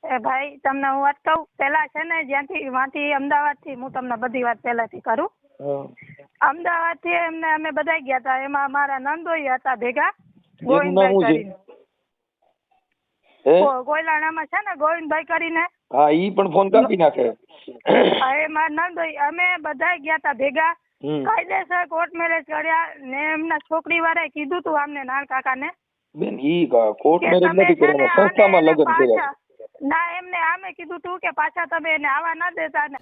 એ ભાઈ તમને હું વાત કહું, પેલા છે ને જ્યાંથી વાંથી અમદાવાદ થી હું તમને બધી વાત પહેલાથી કરું. અમદાવાદ થી એમને અમે બધા ગયા હતા, એમાં મારા નંદોઈ હતા ભેગા, ગોવિંદભાઈ કરીને. ગોયલાણામાં છે ને ગોવિંદભાઈ કરીને. હા, ઈ પણ ફોન કાપી નાખે. એ મારા નંદોઈ અમે બધા ગયા હતા ભેગા, કાયદેસર કોર્ટ મેરેજ કર્યા ને એમના છોકરી વાળાએ કીધું તું આમને નાન કાકા ને બેન ઈ કોર્ટ મેરેજ નથી કર્યા, સંસ્થામાં લગ્ન કર્યા. ના, એમને આમે કીધું તું કે પાછા તમે એને આવા ના દેતા ને.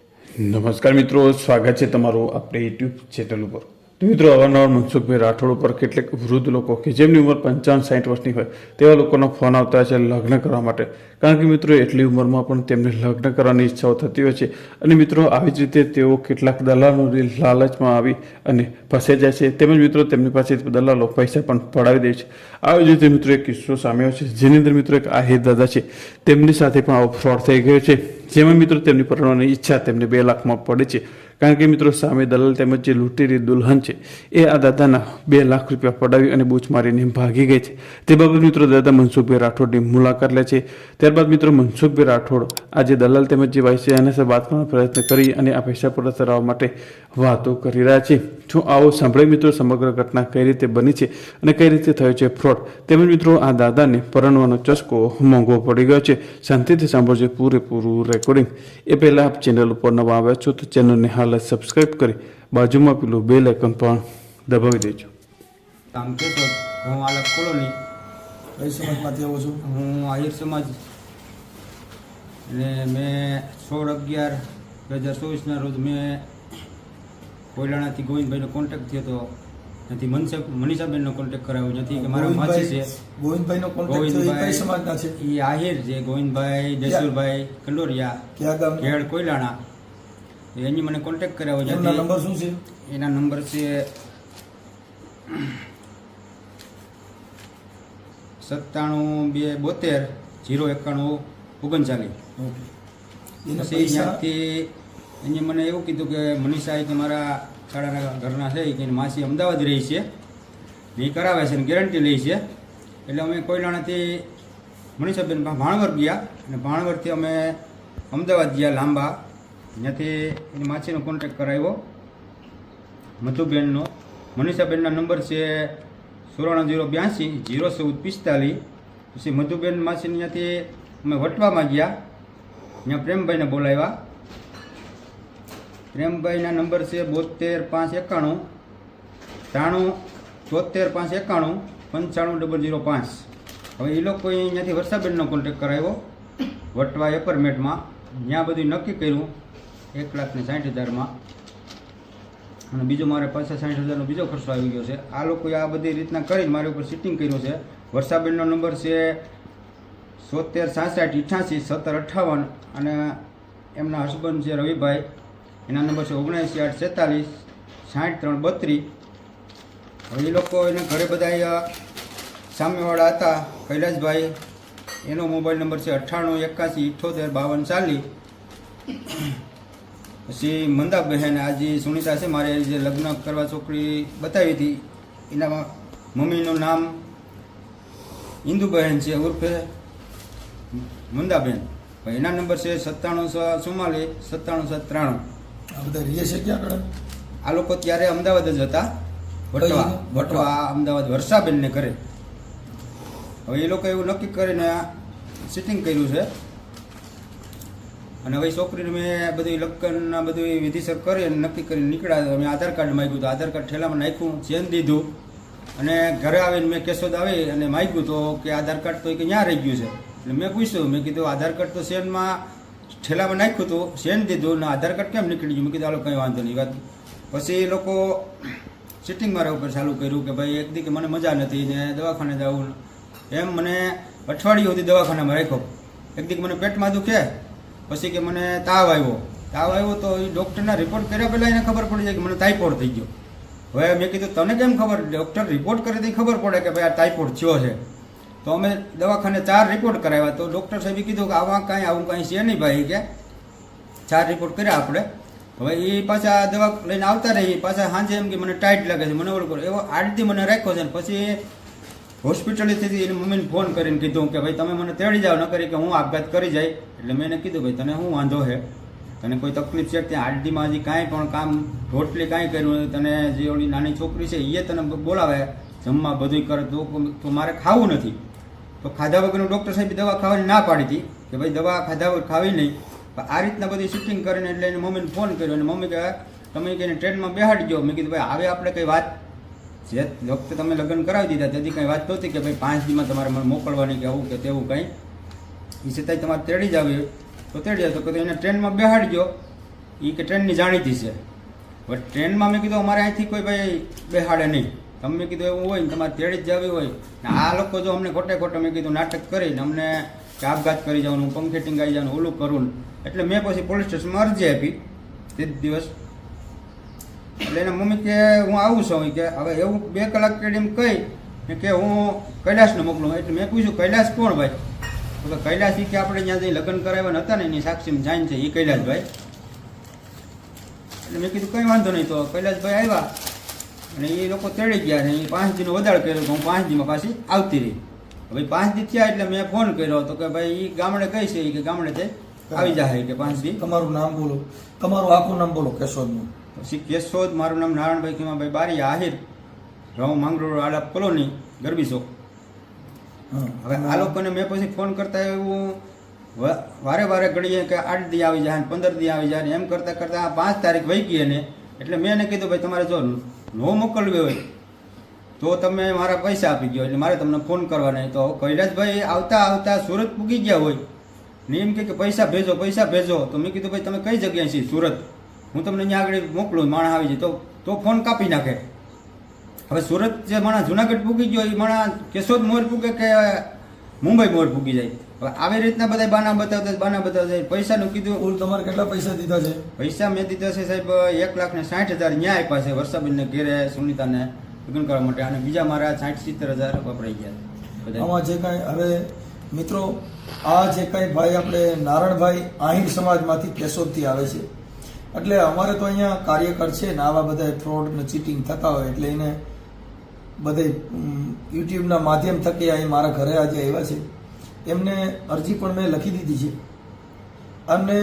નમસ્કાર મિત્રો, સ્વાગત છે તમારું આપણે યુટ્યુબ ચેનલ ઉપર. તો મિત્રો, અવારનવાર મનસુખભાઈ રાઠોડ ઉપર કેટલાક વૃદ્ધ લોકો કે જેમની ઉંમર 55-60 વર્ષની હોય તેવા લોકોનો ફોન આવતા છે લગ્ન કરવા માટે. કારણ કે મિત્રો એટલી ઉંમરમાં પણ તેમને લગ્ન કરવાની ઈચ્છાઓ થતી હોય છે અને મિત્રો આવી જ રીતે તેઓ કેટલાક દલાલોની લાલચમાં આવી અને ફસાઈ જાય છે. તેમજ મિત્રો તેમની પાસે દલાલો પૈસા પણ પડાવી દે છે. આવી જ રીતે મિત્રો એક કિસ્સો સામે આવ્યો છે જેની અંદર મિત્રો એક આહિર દાદા છે, તેમની સાથે પણ આવો ફ્રોડ થઈ ગયો છે. જેમાં મિત્રો તેમની પરણવાની ઈચ્છા તેમને 2 લાખમાં પડે છે. કારણ કે મિત્રો સામે દલાલ તેમજ જે લૂંટેરી દુલ્હન છે એ આ દાદાના 2 લાખ રૂપિયા પડાવી અને બૂચ મારીને ભાગી ગઈ છે. તે બાબત મિત્રો દાદા મનસુખભાઈ રાઠોડની મુલાકાત લે છે. ત્યારબાદ મિત્રો મનસુખભાઈ રાઠોડ આજે દલાલ તેમજ જે ભાઈ છે એના સાથે વાત કરવાનો પ્રયત્ન કરી અને આ પૈસા પરત કરાવવા માટે વાતો કરી રહ્યા છે. જો આવો સાંભળે મિત્રો સમગ્ર ઘટના કઈ રીતે બની છે અને કઈ રીતે થયો છે ફ્રોડ, તેમજ મિત્રો આ દાદાને પરણવાનો ચસ્કો મોંઘો પડી ગયો છે. શાંતિથી સાંભળજો પૂરેપૂરું રેકોર્ડિંગ. એ પહેલાં આપ ચેનલ ઉપર નવા આવ્યા છો તો ચેનલને હાલ સબસ્ક્રાઇબ કરી બાજુમાં પેલું બેલ આઇકન પણ દબાવી દેજો. કામ કેતો હું આલક કોલોની કઈ સમાજમાંથી આવો છો? હું આહિર સમાજ અને મેં 16/11/2024 રોજ મેં કોયલાણાથી ગોવિંદભાઈનો કોન્ટેક્ટ થયો હતો. ત્યાંથી મનીષાબેનનો કોન્ટેક્ટ કરાવ્યો. ત્યાંથી કે મારા માસી છે ગોવિંદભાઈનો કોન્ટેક્ટ થયો. કઈ સમાજના છે? એ આહિર છે. ગોવિંદભાઈ જસુરભાઈ કંડોરિયા, ક્યાં ગામ? ખેડ કોયલાણા. એની મને કોન્ટેક્ટ કરાવ્યો. એમના નંબર શું છે? એના નંબર છે 97-272-09139. પછી ત્યાંથી એને મને એવું કીધું કે મનીષા કે મારા શાળાના ઘરના છે કે માસી અમદાવાદ રહી છે, એ કરાવે છે ને ગેરંટી લે છે. એટલે અમે કોયલાણાથી મનીષાબેન ભાણવર ગયા અને ભાણવરથી અમે અમદાવાદ ગયા લાંબા. ત્યાંથી એની માસીનો કોન્ટેક્ટ કરાવ્યો મધુબેનનો. મનીષાબેનના નંબર છે 96-082-014-45. પછી મધુબેન માસીને ત્યાંથી અમે વટવામાં ગયા, ત્યાં પ્રેમભાઈને બોલાવ્યા. પ્રેમભાઈના નંબર છે 72-591-93-74-591-95-005. હવે એ લોકોએ અહીંયાથી વર્ષાબેનનો કોન્ટેક્ટ કરાવ્યો વટવા એપાર્ટમેન્ટમાં. ત્યાં બધું નક્કી કર્યું 1,60,000માં અને બીજો મારે 65,000નો બીજો ખર્ચો આવી ગયો છે. આ લોકોએ આ બધી રીતના કરી મારી ઉપર સિટિંગ કર્યું છે. વર્ષાબેનનો નંબર છે 76-66-88-17-58 અને એમના હસબન્ડ છે રવિભાઈ, એના નંબર છે 79-846-63-32. હવે એ લોકો એને ઘરે બધા સામેવાળા હતા. કૈલાસભાઈ, એનો મોબાઈલ નંબર છે 98-81-78-52-40. પછી મંદાબહેન, આજે સુનિતા છે મારે જે લગ્ન કરવા છોકરી બતાવી હતી, એના મમ્મીનું નામ ઇન્દુબહેન છે ઉર્ફે મંદાબેન. એના નંબર છે 97-44-97-93. આ બધા રહે છે ક્યાં આગળ? આ લોકો ત્યારે અમદાવાદ જ હતા, વટવા અમદાવાદ વર્ષાબેનને કરે. હવે એ લોકો એવું નક્કી કરીને સિટિંગ કર્યું છે અને હવે છોકરીને મેં બધું લગ્નના બધું વિધિસર કરી અને નક્કી કરીને નીકળ્યા. અમે આધાર કાર્ડ માગ્યું તો આધાર કાર્ડ ઠેલામાં નાખ્યું, ચેન દીધું અને ઘરે આવીને મેં કેશોદ આવી અને માગ્યું તો કે આધાર કાર્ડ તો કે ક્યાં રહી ગયું છે. એટલે મેં પૂછ્યું, મેં કીધું આધાર કાર્ડ તો શેનમાં ઠેલામાં નાખ્યું હતું, શેન દીધું ને આધાર કાર્ડ કેમ નીકળી ગયું? મેં કીધું હાલો કંઈ વાંધો નહીં વાત. પછી એ લોકો સિટિંગ મારા ઉપર ચાલુ કર્યું કે ભાઈ એક દી કે મને મજા નથી ને દવાખાને જવું એમ. મને અઠવાડિયું સુધી દવાખાનામાં રાખ્યો. એક દી મને પેટમાં દુખે, પછી કે મને તાવ આવ્યો તો એ ડૉક્ટરના રિપોર્ટ કર્યા પહેલાં એને ખબર પડી જાય કે મને ટાઇફોઇડ થઈ ગયો. હવે મેં કીધું તને કેમ ખબર? ડૉક્ટર રિપોર્ટ કરે તો ખબર પડે કે ભાઈ આ ટાઇફોઇડ થયો છે. તો અમે દવાખાને 4 રિપોર્ટ કરાવ્યા. તો ડૉક્ટર સાહેબે કીધું કે આવું કાંઈ છે નહીં ભાઈ, કે 4 રિપોર્ટ કર્યા આપણે. હવે એ પાછા દવા લઈને આવતા રહી. પાછા સાંજે એમ કે મને ટાઈટ લાગે છે, મને ઓળખો એવો આડથી મને રાખ્યો છે. પછી હોસ્પિટલેથી એની મમ્મીને ફોન કરીને કીધું કે ભાઈ તમે મને તેડી જાઓ, ન કરી કે હું આપઘાત કરી જાય. એટલે મેં એને કીધું ભાઈ તને શું વાંધો છે, તને કોઈ તકલીફ છે? ત્યાં આરડીમાં હજી કાંઈ પણ કામ ટોટલી કાંઈ કર્યું નથી. તને જે ઓલી નાની છોકરી છે એ તને બોલાવે જમવા બધું કરે તો મારે ખાવું નથી. તો ખાધા વગરનું ડૉક્ટર સાહેબ દવા ખાવાની ના પાડી હતી કે ભાઈ દવા ખાધા વગર ખાવી નહીં. આ રીતના બધી શૂટિંગ કરીને એટલે એની મમ્મીને ફોન કર્યો અને મમ્મી કહે તમે કે ટ્રેનમાં બેહાડી ગયો. મેં કીધું ભાઈ આવે આપણે કંઈ વાત, જે વખતે તમે લગ્ન કરાવી દીધા તેથી કંઈ વાત નહોતી કે ભાઈ 5 દીમાં તમારે મને મોકલવાની કે આવું કે તેવું કંઈ. એ છતાંય તમારે તેડી જ આવી તો તેડી જાવ. તો એને ટ્રેનમાં બેહાડી ગયો. એ કે ટ્રેનની જાણીતી છે. હવે ટ્રેનમાં મેં કીધું અમારે અહીંથી કોઈ ભાઈ બેહાડે નહીં. તમે કીધું એવું હોય ને તમારે તેડી જ જવી હોય ને આ લોકો જો અમને ખોટે ખોટે મેં કીધું નાટક કરીને અમને કે આપઘાત કરી જવાનું, પંખેટિંગ આવી જવાનું, ઓલું કરવું. એટલે મેં પછી પોલીસ સ્ટેશનમાં અરજી આપી તે દિવસ. એટલે એના મમ્મી કે હું આવું છું કે હવે એવું 2 કલાક એમ કહી કે હું કૈલાસને મોકલું. એટલે મેં પૂછ્યું કૈલાસ કોણ ભાઈ? તો કૈલાસ કે આપણે જ્યાં જઈ લગ્ન કરાવ્યા હતા ને એની સાક્ષીમાં જાઈન છે એ કૈલાસભાઈ. એટલે મેં કીધું કંઈ વાંધો નહીં. તો કૈલાસભાઈ આવ્યા અને એ લોકો તેડી ગયા ને એ 5 દીનો વધારે કર્યો તો હું 5 દીમાં પાછી આવતી રહી. હવે 5 દી થયા એટલે મેં ફોન કર્યો તો કે ભાઈ એ ગામડે કઈ છે કે ગામડે તે આવી જાય કે 5 દી. તમારું નામ બોલો, તમારું આખું નામ બોલો કેશોદનું. પછી કેશોદ, મારું નામ નારાયણભાઈ ખીમાભાઈ બારી, આહિર, રહું માંગરોળ આલાપ કોલોની, ગરબી ચોક. હવે આ લોકોને મેં પછી ફોન કરતા એવું વારે વારે ઘડીએ કે 8 દી આવી જાય 15 દી આવી જાય એમ કરતાં કરતાં 5 તારીખ વહી ગઈ એને. એટલે મેં એને કીધું ભાઈ તમારે જો નો મોકલવી હોય તો તમે મારા પૈસા આપી ગયો એટલે મારે તમને ફોન કરવા નહીં. તો કૈલાસભાઈ આવતા આવતા સુરત પૂગી ગયા હોય ને એમ કે પૈસા ભેજો પૈસા ભેજો. તો મેં કીધું ભાઈ તમે કઈ જગ્યાએ છીએ? સુરત. હું તમને ત્યાં આગળ મોકલું, માણસ આવી જાય તો ફોન કાપી નાખે. હવે સુરત જે માણસ જુનાગઢ પૂગી ગયો એ માણસ કેશોદ મોર પૂગે કે મુંબઈ મોર પૂગી જાય. હવે આવી રીતના બધા બાના બતાવતા પૈસાનું કીધું. કુલ તમારે કેટલા પૈસા દીધા છે? પૈસા મેં દીધા છે સાહેબ 1,60,000 ન્યાય આપ્યા છે વર્ષાબેનને ઘેરે સુનિતાને લગ્ન કરવા માટે અને બીજા મારા 60-70,000 વપરાઈ ગયા. આમાં જે કાંઈ હવે મિત્રો આ જે કાંઈ ભાઈ આપણે નારણભાઈ આહિર સમાજમાંથી કેશોદથી આવે છે. એટલે અમારે તો અહીંયા કાર્યકર છે ને આવા બધા ફ્રોડ ને ચીટિંગ થતા હોય એટલે એને બધે યુટ્યુબના માધ્યમ થકી અહીં મારા ઘરે આજે આવ્યા છે. એમને અરજી પણ મેં લખી દીધી છે અને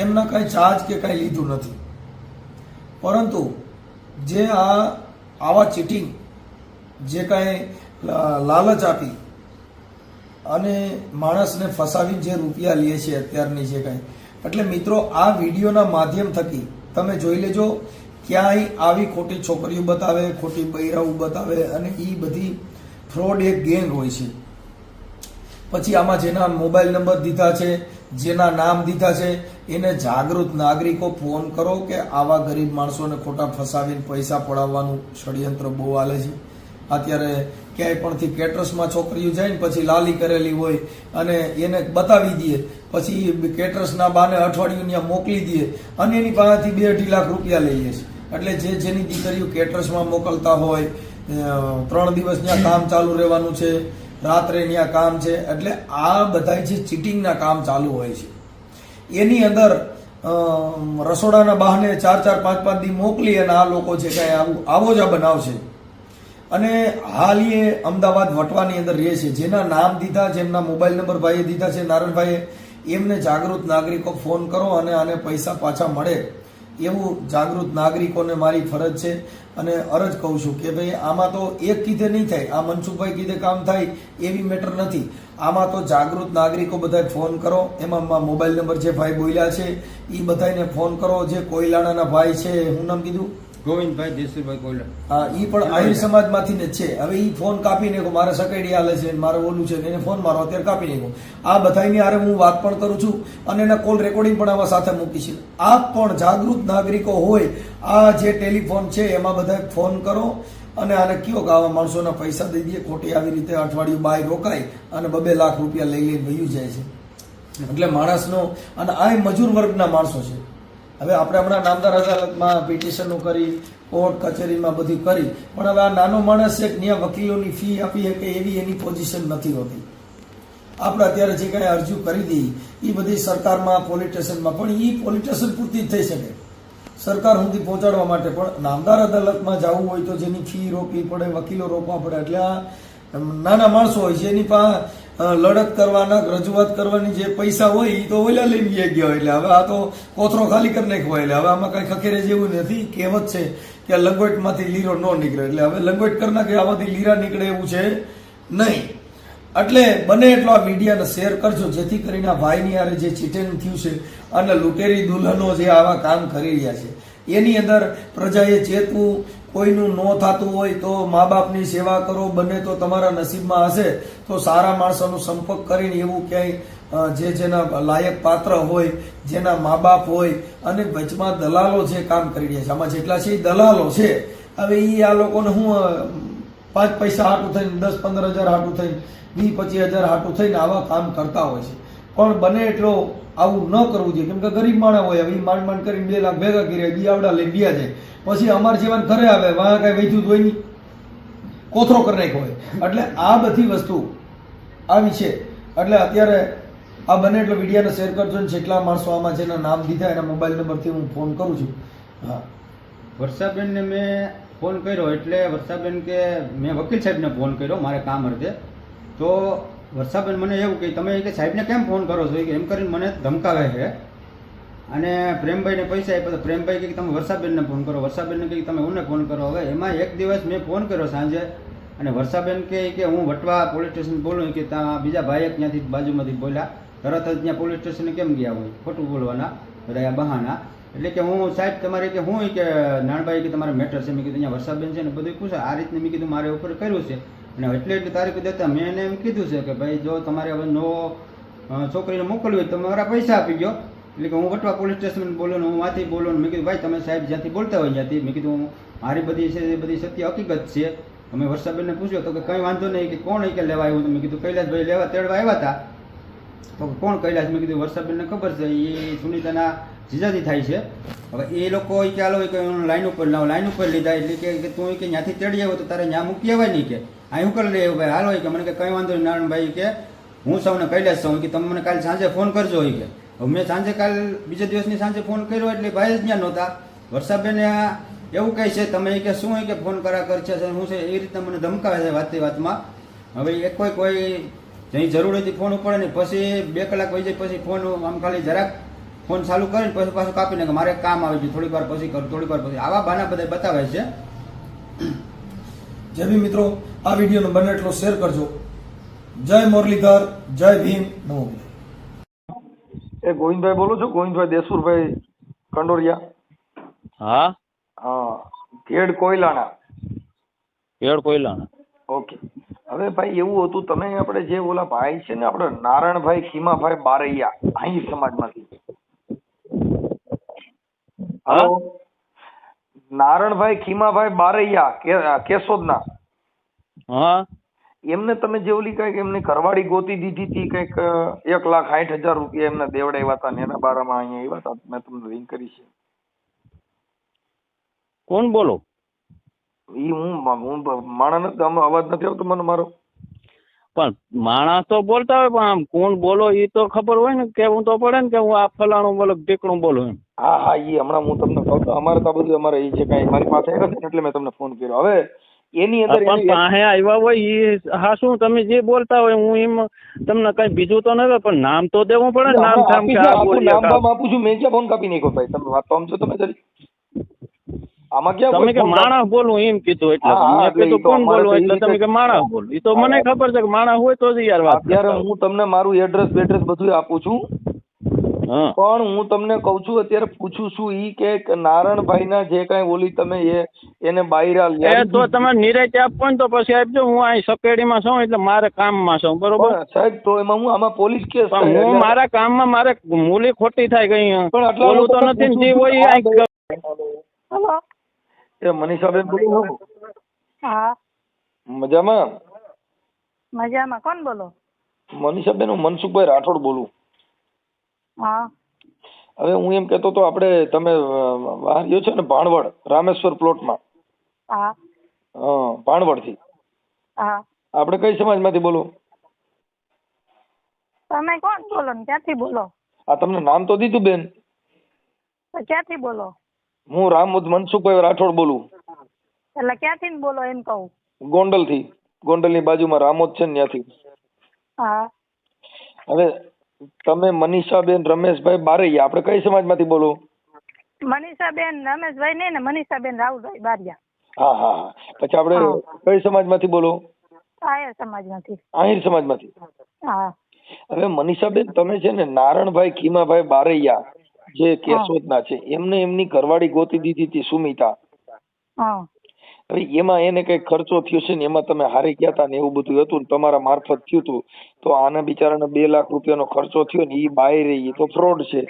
એમના કાંઈ ચાર્જ કે કાંઈ લીધું નથી. પરંતુ જે આવા ચીટિંગ જે કાંઈ લાલચ આપી અને માણસને ફસાવીને જે રૂપિયા લે છે અત્યારની જે કાંઈ, એટલે મિત્રો આ વિડીયોના માધ્યમ થકી તમે જોઈ લેજો. ક્યાંય આવી ખોટી છોકરીઓ બતાવે, ખોટી બૈરાઓ બતાવે અને એ બધી ફ્રોડ એક ગેંગ હોય છે. પછી આમાં જેના મોબાઈલ નંબર દીધા છે, જેના નામ દીધા છે એને જાગૃત નાગરિકો ફોન કરો કે આવા ગરીબ માણસોને ખોટા ફસાવીને પૈસા પડાવવાનું ષડયંત્ર બહુ હાલે છે. અત્યારે ક્યાંય પણથી કેટરસમાં છોકરીઓ જાય ને પછી લાલી કરેલી હોય અને એને બતાવી દઈએ, પછી કેટરસના બાને અઠવાડિયું ત્યાં મોકલી દઈએ અને એની પાસેથી 2-2.5 લાખ રૂપિયા લઈએ છે. એટલે જેની દીકરીઓ કેટરસમાં મોકલતા હોય 3 દિવસ ત્યાં કામ ચાલુ રહેવાનું છે, રાત્રે ત્યાં કામ છે, એટલે આ બધા જે ચીટિંગના કામ ચાલુ હોય છે એની અંદર રસોડાના બહાને 4-4-5-5 દી મોકલી અને આ લોકો છે કાંઈ આવો જ આ બનાવ છે. અને હાલ એ અમદાવાદ વટવાની અંદર રહે છે. જેના નામ દીધા, જેમના મોબાઈલ નંબર ભાઈએ દીધા છે નારણભાઈએ, એમને જાગૃત નાગરિકો ફોન કરો અને આને પૈસા પાછા મળે એવું જાગૃત નાગરિકોને મારી ફરજ છે. અને અરજ કહું છું કે ભાઈ આમાં તો એક કીધે નહીં થાય, આ મનસુખભાઈ કીધે કામ થાય એવી મેટર નથી. આમાં તો જાગૃત નાગરિકો બધા ફોન કરો. એમાં મોબાઈલ નંબર જે ભાઈ બોલ્યા છે એ બધાને ફોન કરો. જે કોયલાણાના ભાઈ છે, હું નામ કીધું? ગોવિંદભાઈ દેસુભાઈ કોયલા. હા, એ પણ આહિર સમાજમાંથી જ છે. હવે એ ફોન કાપી નાખો, મારે સકેડી હાલે છે, મારે ઓલું છે, એને ફોન મારો અત્યારે કાપી નાખો. આ બધાની હારે હું વાત પણ કરું છું અને એના કોલ રેકોર્ડિંગ પણ આમાં સાથે મૂકી છે. આપ પણ જાગૃત નાગરિકો હોય, આ જે ટેલિફોન છે એમાં બધા ફોન કરો અને આને કયો કે આવા માણસોના પૈસા દઈ દઈએ. ખોટી આવી રીતે અઠવાડિયું બાય રોકાય અને 2-2 લાખ રૂપિયા લઈ લઈને વયું જાય છે. એટલે માણસનો, અને આ મજૂર વર્ગના માણસો છે. હવે આપણે હમણાં નામદાર અદાલતમાં પિટિશનો કરી, કોર્ટ કચેરીમાં બધું કરી, પણ હવે આ નાનો માણસ છે ત્યાં વકીલોની ફી આપી શકે એવી એની પોઝિશન નથી હોતી. આપણે અત્યારે જે કાંઈ અરજી કરી દઈએ એ બધી સરકારમાં, પોલીસ સ્ટેશનમાં, પણ એ પોલીસ સ્ટેશન પૂરતી જ થઈ શકે સરકાર સુધી પહોંચાડવા માટે. પણ નામદાર અદાલતમાં જવું હોય તો જેની ફી રોકવી પડે, વકીલો રોકવા પડે. એટલે આ નાના માણસો હોય છે એની પાસે લડત કરવાના રજૂઆત કરવાની જે પૈસા હોય એ તો ઓલા લઈને ગયા હોય. એટલે હવે આ તો કોથરો ખાલી કરી નાખ્યો. એટલે હવે આમાં કઈ ખખેરે જેવું નથી. કહેવત છે કે લંગોટમાંથી લીરો ન નીકળે. એટલે હવે લંગોટ કરી નાખે આમાંથી લીરા નીકળે એવું છે નહીં. એટલે બને એટલો આ મીડિયાને શેર કરજો જેથી કરીને આ ભાઈની યારે જે ચીટિંગ થયું છે અને લૂંટેરી દુલ્હનો જે આવા કામ કરી રહ્યા છે એની અંદર પ્રજાએ ચેતવું. કોઈનું ન થતું હોય તો મા બાપની સેવા કરો. બને તો તમારા નસીબમાં હશે તો સારા માણસોનો સંપર્ક કરીને એવું ક્યાંય જેના લાયક પાત્ર હોય, જેના મા બાપ હોય અને વચમાં દલાલો જે કામ કરી રહ્યા છે, આમાં જેટલા છે એ દલાલો છે. હવે એ આ લોકોને હું 5 પૈસા હાટું થઈને 10-15 હજાર હાટું થઈને 20-25 હજાર હાટું થઈને આવા કામ કરતા હોય છે. પણ બને એટલો આવું ન કરવું જોઈએ. કેમ કે ગરીબ માણસ હોય, હવે માંડ કરીને 2 લાખ ભેગા કર્યા, બિયાવડા લઈ બિયા જાય, પછી અમાર જીવન ઘરે આવે વાં કઈ વેચ્યું હોય નહીં, કોથરો કરી નાખ્યો હોય. એટલે આ બધી વસ્તુ આવી છે. એટલે અત્યારે આ બને એટલો વિડીયોને શેર કરજો ને જેટલા માણસો આમાં જેના નામ દીધા એના મોબાઈલ નંબરથી હું ફોન કરું છું. હા, વર્ષાબેનને મેં ફોન કર્યો એટલે વર્ષાબેન કે મેં વકીલ સાહેબને ફોન કર્યો મારે કામ અર્થે. તો વર્ષાબેન મને એવું કે તમે કે સાહેબને કેમ ફોન કરો છો કે એમ કરીને મને ધમકાવે છે. અને પ્રેમભાઈને પૈસા આપ્યા તો પ્રેમભાઈ કે તમે વર્ષાબેનને ફોન કરો, વર્ષાબેનને કહે તમે મને ફોન કરો. હવે એમાં એક દિવસ મેં ફોન કર્યો સાંજે અને વર્ષાબેન કે હું વટવા પોલીસ સ્ટેશન બોલું કે ત્યાં બીજા ભાઈ ત્યાંથી બાજુમાંથી બોલ્યા, તરત જ ત્યાં પોલીસ સ્ટેશને કેમ ગયા હોય, ખોટું બોલવાના બધા આ બહાના. એટલે કે હું સાહેબ તમારે કે હું કે નાનભાઈ કે તમારે મેટર છે. મેં કીધું અહીંયા વર્ષાબેન છે ને બધું પૂછે આ રીતને. મેં કીધું મારે ઉપર કર્યું છે અને એટલી તારીખ દેતા મેં એને એમ કીધું છે કે ભાઈ જો તમારે હવે નવો છોકરીને મોકલવી હોય તો મારા પૈસા આપી ગયો. એટલે કે હું વટવા પોલીસ સ્ટેશન બોલો ને હું વાંથી બોલો ને. મેં કીધું ભાઈ તમે સાહેબ જ્યાંથી બોલતા હોય ત્યાંથી. મેં કીધું મારી બધી છે એ બધી સત્ય હકીકત છે. અમે વર્ષાબેનને પૂછ્યો તો કે કંઈ વાંધો નહીં કે કોણ કે લેવા આવ્યું. મેં કીધું કૈલાસભાઈ લેવા તેડવા આવ્યા હતા. તો કોણ કૈલાસ? મેં કીધું વર્ષાબેનને ખબર છે એ સુનિતાના જીજાજી થાય છે. હવે એ લોકો ચાલો કે લાઈન ઉપર લાવો, લાઈન ઉપર લીધા. એટલે કે તું કે ત્યાંથી તેડી આવ્યો તો તારે ત્યાં મૂકી આવવાય નહીં કે અહીં હું કરી લે ભાઈ હાલો કે મને કે કંઈ વાંધો નહીં નારાયણભાઈ કે હું સૌને કૈલાસ છું કે તમે મને કાલે સાંજે ફોન કરજો હોય કે. હવે મેં સાંજે કાલ બીજા દિવસની સાંજે ફોન કર્યો એટલે ભાઈ જ ત્યાં નહોતા. વર્ષાબેને એવું કહે છે તમે કે શું હોય કે ફોન કરા કર છે શું છે એ રીતના મને ધમકાવે છે વાતમાં. હવે એક કોઈ જઈ જરૂર હતી ફોન ઉપર ને પછી 2 કલાક વહી જાય પછી ફોન આમ ખાલી જરાક ફોન ચાલુ કરીને પછી પાછું કાપીને કે મારે કામ આવે છે થોડીક વાર પછી કરું, થોડીક વાર પછી. આવા બાના બધા બતાવે છે. જે બી મિત્રો આ વિડીયોને બને એટલો શેર કરજો. જય મુરલીધર, જય ભીમ, નમો. એ ગોવિંદભાઈ બોલો છો? ગોવિંદભાઈ દેસુરભાઈ કંડોરિયા? હા હા, ખેડ કોયલાના. કેળ કોયલાના. ઓકે. હવે ભાઈ એવું હતું તમે આપણે જે ઓલા ભાઈ છે ને આપણે નારાયણભાઈ ખીમાભાઈ બારૈયા અહીં સમાજમાંથી. હલો, નારાયણભાઈ ખીમાભાઈ બારૈયા કેશોદના. હા, એમને તમે જે ઓલી કઈક એમની ઘરવાળી ગોતી દીધી હતી કઈક 1,60,000 રૂપિયા એમને દેવડાવ્યા હતા ને એના બારામાં અહીંયા આવ્યા હતા. મેં તમને લિંક કરી છે. કોણ બોલો? ઈ હું માણસ અવાજ નથી આવતો મને મારો. પણ માણસ તો બોલતા હોય પણ આમ કોણ બોલો એ તો ખબર હોય ને કેવું તો પડે ને કે હું આ ફલાણું બોલો ઢીકણું બોલું એમ. હા હા, ઈ હમણાં હું તમને કહું તો અમારે તો બધું અમારે ઈ છે કઈ મારી પાસે આવ્યા છે ને એટલે મેં તમને ફોન કર્યો. હવે એની અંદર પણ પાસે આવ્યા હોય એ હા શું તમે જે બોલતા હોય હું એમ તમને કઈ બીજું તો નથી પણ નામ તો દેવું પડે ને. નામ થામ કે આ બોલીએ નામ આપું છું. મેં ક્યાં ફોન કાપી નાખ્યો ભાઈ? તમે વાત તો સમજો તમે જરી. આમાં ક્યાં તમે કે માણસ બોલું એમ કીધું એટલે મેં કીધું કોણ બોલું એટલે તમે કે માણસ બોલું. એ તો મને ખબર છે કે માણસ હોય તો જ યાર વાત. અત્યારે હું તમને મારું એડ્રેસ બધું આપું છું પણ હું તમને કઉ છું અત્યારે પૂછું છું ઈ કે નારાયણભાઈ ના જે કઈ ઓલી તમે એને બાયરા તો તમે નિરાતે આપો ને તો પછી આપજો. હું અહીં સકેડીમાં છું એટલે મારે કામમાં છું બરોબર સાહેબ. તો એમાં હું આમાં પોલીસ કેસ હું મારા કામમાં મારે મૂલી ખોટી થાય કઈ બોલું તો નથી ને જે હોય હેલો, એ મનીષાબેન બોલું? હા મજામાં? મજામાં. કોણ બોલો? મનીષાબેન હું મનસુખભાઈ રાઠોડ બોલું. હા, હવે હું એમ કેતો તો આપણે તમે વાર્યો છે ને ભાણવડ રામેશ્વર પ્લોટમાં? હા ભાણવડ થી. હા, આપણે કઈ સમાજમાંથી બોલો? તમે કોણ બોલો ને ક્યાંથી બોલો? આ તમને નામ તો દીધું બેન. તો ક્યાંથી બોલો? હું મનસુખભાઈ રાઠોડ બોલું. એટલે ક્યાંથી બોલો એમ કહું? ગોંડલ થી. ગોંડલની બાજુમાં રામોદ છે ને ત્યાંથી. હા. હવે તમે મનીષાબેન રમેશભાઈ બારૈયા, આપણે કઈ સમાજમાંથી બોલો? મનીષાબેન રમેશભાઈ નહીં ને, મનીષાબેન રાહુલભાઈ બારિયા. હા હા હા. પછી આપણે કઈ સમાજમાંથી બોલો? આહિર સમાજમાંથી. આહિર સમાજમાંથી. હા. હવે મનીષાબેન તમે છે ને નારણભાઈ ખીમાભાઈ બારૈયા જે કેશોદના છે એમને એમની ઘરવાળી ગોતી દીધી હતી સુમિતા. હા. હવે એમાં એને કઈ ખર્ચો થયો છે ને એમાં તમે હારી ગયા હતા ને એવું બધું હતું ને તમારા મારફત થયું હતું, તો આના બિચારાને 2 લાખ રૂપિયાનો ખર્ચો થયો ને એ બાય રહી, તો ફ્રોડ છે.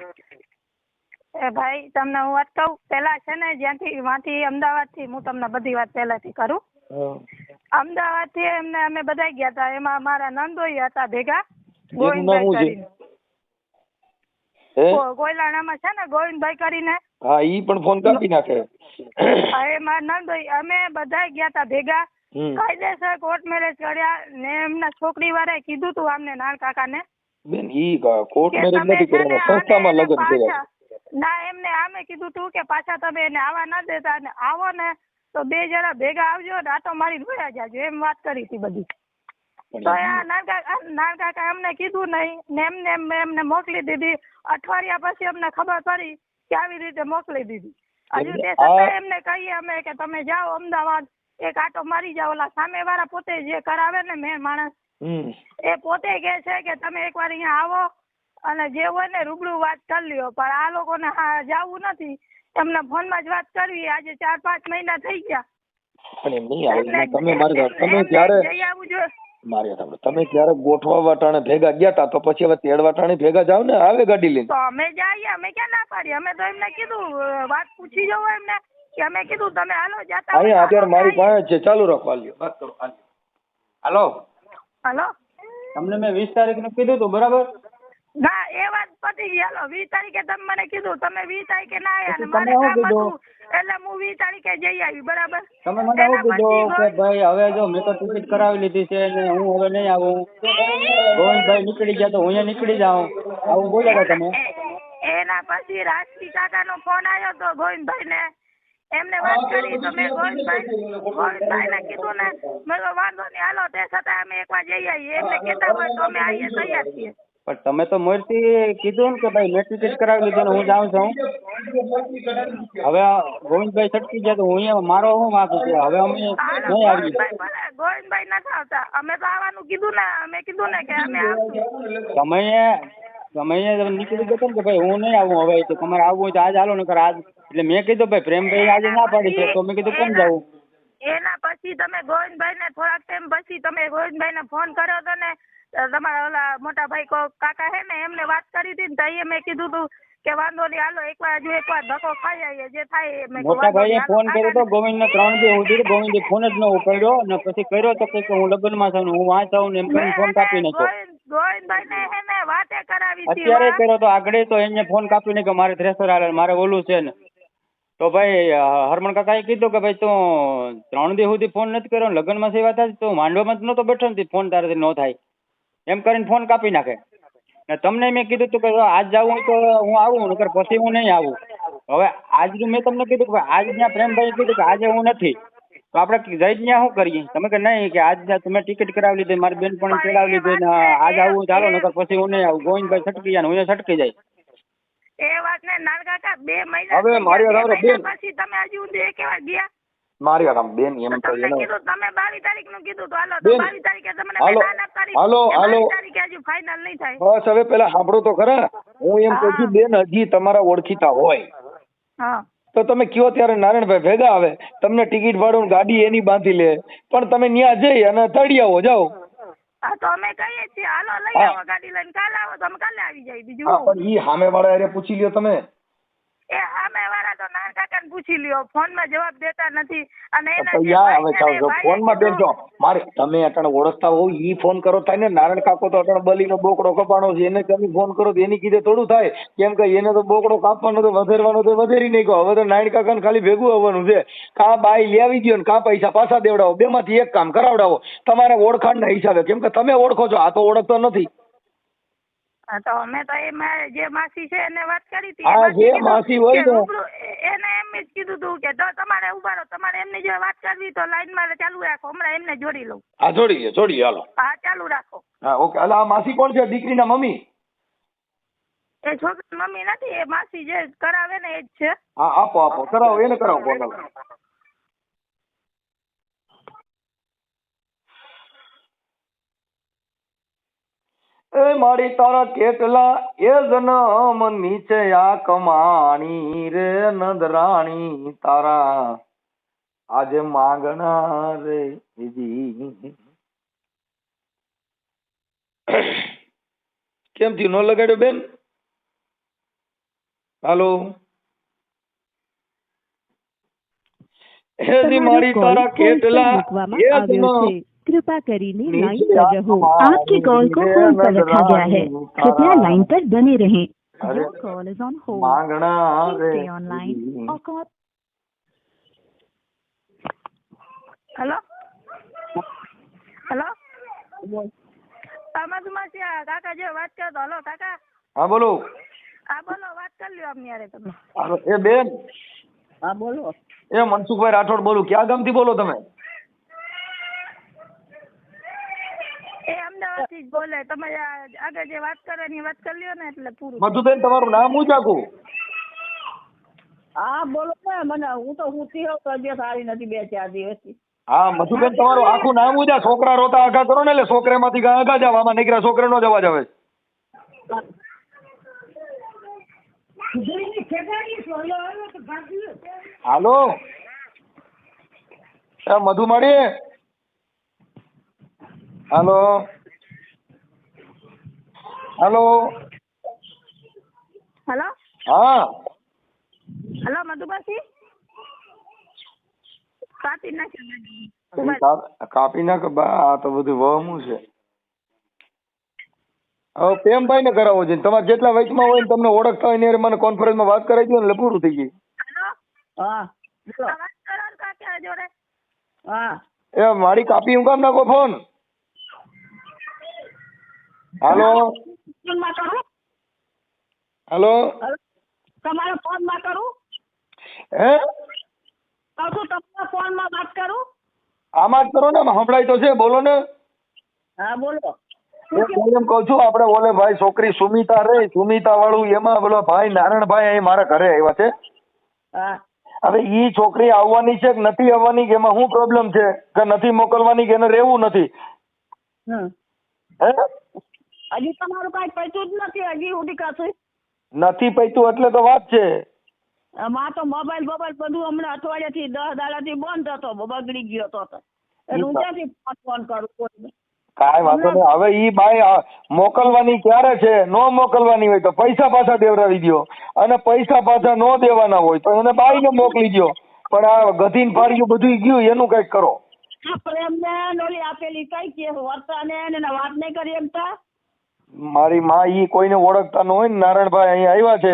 એ ભાઈ તમને હું વાત કહું, પેલા છે ને જ્યાંથી અમદાવાદથી હું તમને બધી વાત પહેલાથી કરું. અમદાવાદથી એમને અમે બધા ગયા હતા, એમાં મારા નંદોઈ હતા ભેગા, ગોવિંદભાઈ કરીને. કોયલાણામાં છે ને ગોવિંદભાઈ કરીને. હા, ઈ પણ ફોન કાપી નાખે. એમાં નંદોઈ અમે બધા ગયા હતા ભેગા, કાયદેસર કોર્ટ મેરેજ કર્યા ને એમના છોકરી વાળાએ કીધું તું અમને નાન કાકાને. બેન ઈ કોર્ટ મેરેજ નથી કર્યા, સંસ્થામાં લગ્ન કર્યા. ના, એમને આમે કીધું તું કે પાછા તમે એને આવા ના દેતા, અને આવો ને તો 2 જણા ભેગા આવજો ને આટો મારી રોયા જાજો, એમ વાત કરી હતી બધી. તો આ નાન કાકા અમને કીધું નહીં ને એમને મોકલી દીધી. અઠવાડિયા પછી અમને ખબર પડી કે આવી રીતે મોકલી દીધી. હજુ તે છતાં એમને કહીએ અમે કે તમે જાઓ અમદાવાદ એક આટો મારી જાઓ. ઓલા સામે વાળા પોતે જે કરાવે ને મેં માણસ, એ પોતે કહે છે કે તમે એકવાર અહીંયા આવો અને જે હોય ને રૂબરૂ વાત કરી લ્યો. પણ આ લોકોને જવું નથી, એમને ફોનમાં જ વાત કરવી. આજે 4-5 મહિના થઈ ગયા. પણ એમ નહીં, તમે જ્યારે તમે જ્યારે ગોઠવા વાટાણે ભેગા ગયા તા, તો પછી હવે તેડ વાટાણે ભેગા જાવ ને, આવે ગાડી લઈને. તો અમે જઈએ, અમે ક્યાં ના પાડી. અમે તો એમને કીધું વાત પૂછી જવું એમને કે અમે કીધું તમે હાલો જાતા. અહીંયા અત્યારે મારી પાસે છે, ચાલુ રાખો, હાલ્યો વાત કરો. હાલો હાલો, તમને મેં 20 તારીખનું કીધું હતું બરાબર? ના, એ વાત પતી ગઈ. હાલો 20 તારીખે તમે મને કીધું, તમે 20 તારીખે ના આવ્યા ને મારે કામ હતું એટલે હું 20 તારીખે જઈ આવી. બરાબર, તમે મને એવું કીધું કે ભાઈ હવે જો મેં તો ટિકિટ કરાવી લીધી છે ને હું હવે નહીં આવું, ગોવિંદભાઈ નીકળી ગયા તો હું અહીંયા નીકળી જાઉં, આવું બોલ્યા હતા તમે. એના પછી રાજકી કાકાનો ફોન આવ્યો તો ગોવિંદભાઈ ને, એમને વાત કરી તો મેં ગોવિંદભાઈ ને કીધું ને, મેં તો વાંધો નહીં હાલો, તે છતાં અમે એકવાર જઈ આવીએ. એમને કહેતા હોય તો અમે આવીએ, તૈયાર છીએ. પણ તમે તો મોરથી કીધું ને કે ભાઈ મેં ટિકિટ કરાવી લીધી ને હું જાઉં છું. હવે ગોવિંદભાઈ છટકી ગયા તો હું અહીંયા મારો શું વાંક છે? હવે અમે નહીં આવીએ. ગોવિંદભાઈ નથી આવતા, અમે તો આવવાનું કીધું ને, અમે કીધું ને કે અમે આવશું. તમે નીકળી જતો ને કે ભાઈ હું નહીં આવું, હવે તો તમારે આવવું હોય તો આજ હાલો, નકર આજ. એટલે મેં કીધું ભાઈ પ્રેમભાઈ આજે ના પાડી છે, તો મેં કીધું કેમ જવું. એના પછી તમે ગોવિંદભાઈ ને થોડાક ટાઈમ પછી તમે ગોવિંદભાઈ ને ફોન કર્યો હતો ને, તમારા ઓલા મોટા ભાઈ કાકા હે ને એમને વાત કરી હતી ને, તો મેં કીધું તું કે વાંધો નહીં હાલો એકવાર ધક્કો ખાઈ આવીએ, જે થાય. મોટા ભાઈએ ફોન કર્યો તો ગોવિંદ ને 3 દી સુધી, ગોવિંદે ફોન જ ન ઉપાડ્યો ને પછી કર્યો તો કે હું લગ્નમાં છું ને હું વાંચ આવું ને એમ કરીને ફોન કાપી નાખ્યો. ગોવિંદભાઈ ને એને વાતે કરાવી હતી. અત્યારે કર્યો તો આગળ તો એને ફોન કાપી નાખ્યો, મારે થ્રેસર હાલે મારે ઓલું છે ને. તો ભાઈ હરમણ કાકાએ કીધું કે ભાઈ તું 3 દી સુધી ફોન નથી કર્યો, લગ્નમાં સેવા થાય તો માંડવામાં જ નતો બેઠો ને, ફોન તારાથી ન થાય એમ કરીને ફોન કાપી નાખે. ને તમને મેં કીધું તું કે આજ જવું હોય તો હું આવું, નકર પછી હું નહીં આવું. હવે આજ મેં તમને કીધું કે આજ ત્યાં પ્રેમભાઈ કીધું કે આજે હું નથી, તો આપણે જઈ ત્યાં શું કરીએ? તમે કે નહીં કે આજ તમે ટિકિટ કરાવી લીધી, મારી બેન પણ ચડાવી લીધી ને આજ આવું ચાલો, નકર પછી હું નહીં આવું. ગોવિંદભાઈ છટકી જાય ને હું છટકી જાય. એ વાત ને નાન કાકા 2 મહિના હવે મારી વાત બેન, પછી તમે હજી સુધી એક વાર ગયા. મારી વાત બેન, એમ તો તમે કીધું તમે 22 તારીખનું કીધું તો હાલો, તો 22 તારીખે તમને ના તારીખ, હાલો તારીખે હજી ફાઇનલ નહીં થાય. બસ હવે પેલા સાંભળો તો ખરા, હું એમ કહું છું બેન, હજી તમારા ઓળખીતા હોય તો તમે કયો ત્યારે નારાયણભાઈ ભેગા આવે, તમને ટિકિટ ભાડું ગાડી એની બાંધી લે, પણ તમે ત્યાં જઈ અને તળી આવો જાઓ. હા તો અમે કહીએ છીએ હાલો લઈ આવો ગાડી લઈને, કાલે આવો તો અમે કાલે આવી જાય. બીજું પણ ઈ સામે વાળા અરે પૂછી લ્યો તમે. એ સામે વાળા તો નાન કાકાને પૂછી લ્યો, ફોનમાં જવાબ દેતા નથી. અને ફોનમાં બેન જો મારે તમે અટાણે ઓળખતા હોવ ઈ ફોન કરો થાય ને. નારાયણ કાકો તો અટાણે બલીનો બોકડો કપાણો છે, એને તમે ફોન કરો તો એની કીધે થોડું થાય, કેમ કે એને તો બોકડો કાપવાનો તો વધેરવાનો તો વધેરી નહીં કહો. હવે તો નારાયણ કાકાને ખાલી ભેગું આવવાનું છે, કાં બાઈ લઈ આવી ગયો ને કાં પૈસા પાછા દેવડાવો, 2 માંથી એક કામ કરાવડાવો તમારે ઓળખાણના હિસાબે, કેમ કે તમે ઓળખો છો, આ તો ઓળખતો નથી. હા તો અમે તો એ જે માસી છે એને વાત કરી હતી. હા, જે માસી હોય ને એને એમ જ કીધું હતું કે તો તમારે ઉભા રહો, તમારે એમની જો વાત કરવી તો લાઈનમાં ચાલુ રાખો, હમણાં એમને જોડી લઉં. હા, જોડીએ હાલો. હા ચાલુ રાખો. હા, ઓકે. હાલો, આ માસી કોણ છે? દીકરીના મમ્મી? એ છોકરી મમ્મી નથી, એ માસી જે કરાવે ને એ જ છે. હા, આપો કરાવો, એને કરાવો ફોન. હાલો. એ મારી તારા કેટલા એ જન્મ નીચે આ કમાણી રે નંદરાણી તારા આજે માંગણા રે જી. કેમ થયું ન લગાડ્યો બેન? હાલો. એ મારી તારા કેટલા એ જન્મ कृपा કરીને लाइन पर रहो, आपकी कॉल को होल्ड पर रखा गया है, कृपया लाइन पर बने रहें. Your call is on hold. માંગણા રે Stay online or call. Hello hello મધુમાસી કાકા જે વાત કરતો. હલો કાકા. હા બોલો. હા બોલો, વાત કરી લ્યો આમ યારે તમે. એ બેન. હા બોલો. એ મનસુખભાઈ રાઠોડ બોલું. ક્યાં ગામથી બોલો તમે? એ અમદાવાદથી જ બોલે. તમે આગળ જે વાત કરવાની વાત કરી લ્યો ને એટલે પૂરું. મધુબેન તમારું નામ શું ચાકુ? હા બોલો ને. મને હું તો હુતી હોઉં, તબિયત સારી નથી 2-4 દિવસથી. હા મધુબેન તમારું આખું નામ શું છે? છોકરા રોતા આગા કરો ને એટલે છોકરામાંથી આગા જાવ. આમાં નીકળ્યા છોકરા નો જવા જાવે. હાલો મધુમાળી. હાલો હાલો. હેલો હા હેલો મધુમાસી. કાપી નાખ્યો. કાપી નાખ બા. આ તો બધું વહમું છે. હવે પ્રેમભાઈ ને કરાવો છે. તમારે જેટલા વયસમાં હોય ને તમને ઓળખતા હોય ને મને કોન્ફરન્સમાં વાત કરાવી દો ને એટલે પૂરું થઈ ગયું. હા વાત કરો કાકા જોડે. હા એ મારી કાપી હું કામ નાખો ફોન. હાલો ફોનમાં કરું. હાલો તમારા ફોનમાં કરું. હે કહું છું તમારા ફોનમાં વાત કરું. આમાં જ કરો ને, સંભળાય તો છે. બોલો ને. હા બોલો. એમ કઉ છું આપણે ઓલે ભાઈ છોકરી સુમિતા રે, સુમિતા વાળું એમાં બોલો ભાઈ નારાયણભાઈ અહીં મારા ઘરે આવ્યા છે. હા હવે ઈ છોકરી આવવાની છે કે નથી આવવાની કે એમાં શું પ્રોબ્લેમ છે? કે નથી મોકલવાની કે એને રહેવું નથી? હે હજી તમારું કઈ પૈતું જ નથી હજી સુધી કશું? નથી પૈતું એટલે તો વાત છે. માં તો મોબાઈલ બધું હમણાં અઠવાડિયાથી 10 દાડાથી બંધ હતો, બગડી ગયો હતો એટલે હું ક્યાંથી ફોન કરું કોઈને? કાંઈ વાંધો નહીં. હવે ઈ બાઈ મોકલવાની ક્યારે છે? નો મોકલવાની હોય તો પૈસા પાછા દેવડાવી દો, અને પૈસા પાછા નો દેવાના હોય તો એને બાઈને મોકલી દો. પણ આ ગધીન ફાડ્યું બધું ગયું એનું કઈક કરો. પ્રેમને નોલી આપેલી કઈ કે વર્તાને એને વાત નહીં કરી એમ તા? મારી માં ઈ કોઈને ઓળખતા ન હોય ને, નારાયણભાઈ અહીંયા આવ્યા છે